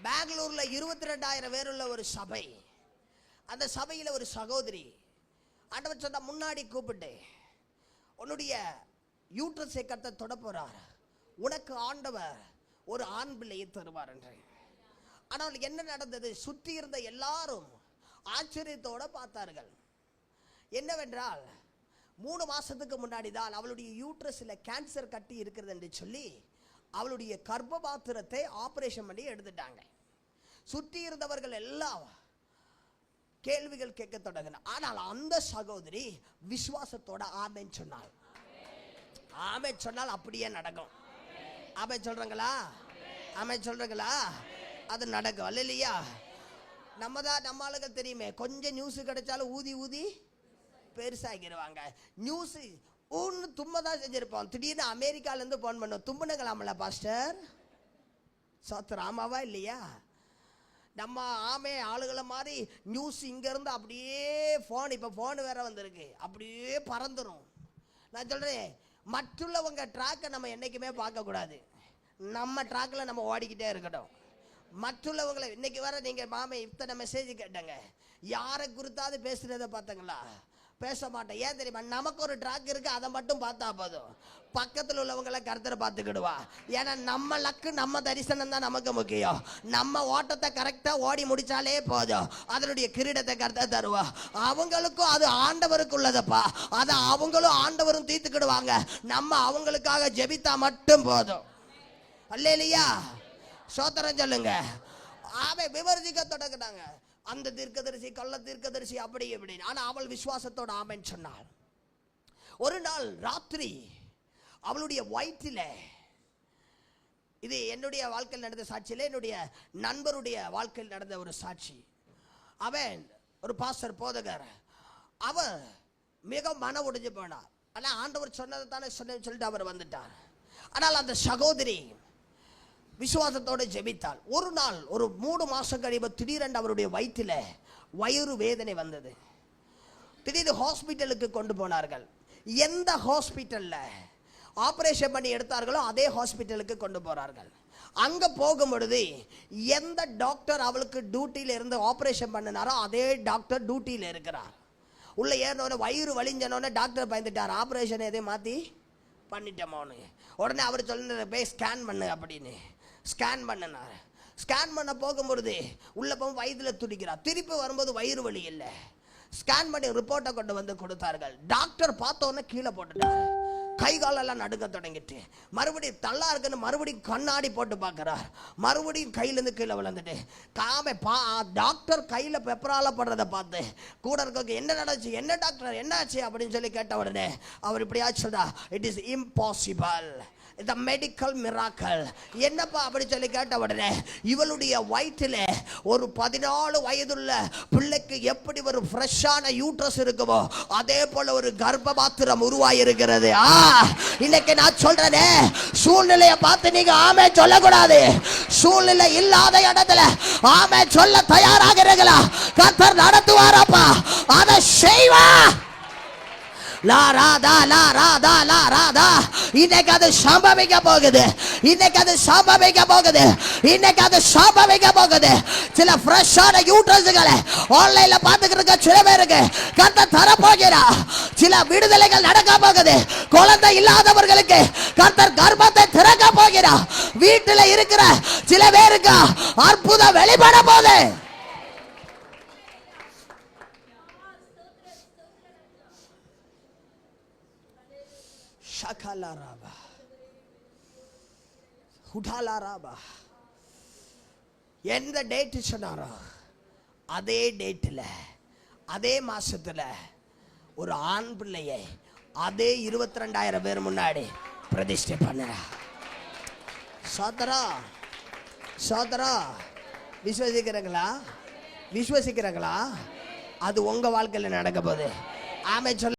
பெங்களூர்ல 22,000 பேர் உள்ள ஒரு சபை. அந்த சபையில ஒரு சகோதரி ஆண்டவர் சொன்ன முன்னாடி கூப்பிட்டு, உன்னுடைய யூட்ரஸை கர்த்தர் தொட போறார், உனக்கு ஆண்டவர் ஒரு ஆண் பிள்ளையை தருவார் என்று. ஆனால் என்ன நடந்தது? சுற்றி இருந்த எல்லாரும் ஆச்சரியத்தோட பார்த்தார்கள். என்னவென்றால் 3 மாசத்துக்கு முன்னாடி தான் அவளுடைய யூட்ரஸில் கேன்சர் கட்டி இருக்கிறது என்று சொல்லி அவளுடைய கர்ப்பபாத்திரத்தை ஆபரேஷன் பண்ணி எடுத்துட்டாங்க. சுற்றி இருந்தவர்கள் எல்லாம் கேள்விகள் கேட்க தொடங்கின. ஆனால் அந்த சகோதரி விசுவாசத்தோட ஆமென் சொன்னாள். ஆமென் சொன்னால் அப்படியே நடக்கும். ஆமென் சொல்றாங்களா? ஆமென் சொல்றாங்களா? அது நடக்கும். அல்லையா? நம்ம ஆளுகள் தெரியுமே, கொஞ்சம் நியூஸ் கிடைச்சாலும் ஊதி ஊதி பெருசாகிடுவாங்க. நியூஸ் ஒன்று தும்மதான் செஞ்சிருப்போம். திடீர்னு அமெரிக்காலேருந்து ஃபோன் பண்ணோம், தும்புனுங்களாமல பாஸ்டர் சோத்திர ஆமாவா இல்லையா? நம்ம ஆமே ஆளுகளை மாதிரி நியூஸ் இங்கேருந்து அப்படியே ஃபோன், இப்போ ஃபோனு வேற வந்திருக்கு, அப்படியே பறந்துடும். நான் சொல்கிறேன், மറ്റുள்ளவங்க ட்ராக்கை நம்ம என்றைக்குமே பார்க்கக்கூடாது. நம்ம ட்ராக்கில் நம்ம ஓடிக்கிட்டே இருக்கட்டும். மற்றுள்ளவங்களை இன்னைக்கு வர நீங்கள் மாமே இத்தனை மெசேஜ் கேட்டங்க, யாரை குறித்தாவது பேசுகிறத பார்த்தங்களா? பேச மாட்டேன். ஏன் தெரியுமா? நமக்கு ஒரு ட்ராக் இருக்கு, அதை மட்டும் பார்த்தா போதும். பக்கத்தில் உள்ளவங்களை கருத்தரை பார்த்துக்கிடுவா. ஏன்னா நம்ம லக்கு, நம்ம தரிசனம் தான் நமக்கு முக்கியம். நம்ம ஓட்டத்தை கரெக்டாக ஓடி முடிச்சாலே போதும், அதனுடைய கிரீடத்தை கருத்தை தருவா. அவங்களுக்கும் அது ஆண்டவருக்கு உள்ளதப்பா, அதை அவங்களும் ஆண்டவரும் தீர்த்துக்கிடுவாங்க. நம்ம அவங்களுக்காக ஜெபித்தா மட்டும் போதும். அல்லேலூயா, சோத்திரம் சொல்லுங்க. அவன் விமர்சிக்க தொடங்கினாங்க, அந்த தீர்க்கதரிசி கள்ள தீர்க்கதரிசி அப்படி எப்படி. ஆனா அவள் விசுவாசத்தோட ஆமென் சொன்னாள். ஒரு நாள் ராத்திரி அவளுடைய வயிற்றில, இது என்னுடைய வாழ்க்கையில் நடந்த சாட்சியில என்னுடைய நண்பருடைய வாழ்க்கையில் நடந்த ஒரு சாட்சி. அவன் ஒரு பாஸ்டர் போதகர். அவர் மிக மன உடைஞ்சு போனார். ஆனா ஆண்டவர் சொன்னதை தானே சொல்லிட்டு அவர் வந்துட்டார். ஆனால் அந்த சகோதரி விசுவாசத்தோடு ஜெபித்தாள். ஒரு நாள் ஒரு 3 மாசம் கழிவு திடீரென்று அவருடைய வயிற்றில் வயிறு வேதனை வந்தது. திடீர்னு ஹாஸ்பிட்டலுக்கு கொண்டு போனார்கள். எந்த ஹாஸ்பிட்டலில் ஆப்ரேஷன் பண்ணி எடுத்தார்களோ அதே ஹாஸ்பிட்டலுக்கு கொண்டு போகிறார்கள். அங்கே போகும் பொழுது எந்த டாக்டர் அவளுக்கு டியூட்டியில் இருந்து ஆப்ரேஷன் பண்ணினாரோ அதே டாக்டர் டியூட்டியில் இருக்கிறார். உள்ளே ஏறினோடனே வயிறு வலிஞ்சனோடனே டாக்டர் பயந்துட்டார், ஆப்ரேஷன் எதையும் மாற்றி பண்ணிட்டோமோன்னு. உடனே அவர் சொல்லுற போய் ஸ்கேன் பண்ணு அப்படின்னு ஸ்கேன் பண்ணினார். ஸ்கேன் பண்ண போகும்பொழுது உள்ள போகும் வயிற்றில் துடிக்கிறார். திருப்பி வரும்போது வயிறு வலி இல்லை. ஸ்கேன் பண்ணி ரிப்போர்ட்டை கொண்டு வந்து கொடுத்தார்கள். டாக்டர் பார்த்தோன்னே கீழே போட்டுட்டார். கை காலெல்லாம் நடுக்க தொடங்கிட்டு மறுபடியும் தள்ளா இருக்குன்னு மறுபடியும் கண்ணாடி போட்டு பார்க்குறார். மறுபடியும் கையிலேருந்து கீழே விழுந்துட்டு டாக்டர் கையில் பெப்பரால படுறதை பார்த்து கூட இருக்க என்ன நடந்துச்சு, என்ன டாக்டர் என்ன ஆச்சு அப்படின்னு சொல்லி கேட்ட உடனே அவர் இப்படியா சொல்றா, இட் இஸ் இம்பாசிபிள், இந்த மெடிக்கல் மிராக்கல். என்னப்பா அப்படி சொல்லி கேட்ட உடனே இவளுடைய வயிற்றில் ஒரு 14 வயதுள்ள பிள்ளைக்கு எப்படி ஒரு ஃப்ரெஷ்ஷான யூட்ரஸ் இருக்குமோ அதே போல ஒரு கர்ப்பபாத்திரம் உருவாகி இருக்கிறது. இன்னைக்கு நான் சொல்றேனே, சூழ்நிலையை பார்த்து நீங்க ஆமே சொல்லக்கூடாது. சூழ்நிலை இல்லாத இடத்துல ஆமே சொல்ல தயாராகிறீங்களா? கர்த்தர் நடத்துவாரப்பா, அதை செய்வா. இன்னைக்கு அது சம்பவிக்க போகுது. இன்னைக்கு அது சம்பவிக்க போகுது. இன்னைக்கு அது சம்பவிக்க போகுது. சில ஃப்ரெஷ்ஷான யூட்ரஸ்களை ஆன்லைன்ல பார்த்துக்கிட்டு இருக்க சில பேருக்கு கர்த்தர் தர போகிறா. சில விடுதலைகள் நடக்க போகுது. குழந்தை இல்லாதவர்களுக்கு கர்த்தர் கர்ப்பத்தை திறக்க போகிறா. வீட்டில் இருக்கிற சில பேருக்கு அற்புதம் வெளிப்பட போகுது. எந்த டேட் சொன்னாரோ அதே டேட்டில் அதே மாசத்துல ஒரு ஆண் பிள்ளையை அதே 22,000 பேர் முன்னாடி பிரதிஷ்டை பண்ண. சோதரா சோதரா, விசுவசிக்கிறீங்களா? விசுவசிக்கிறீங்களா? அது உங்க வாழ்க்கையில் நடக்க போகுது. ஆமென் சொல்ல.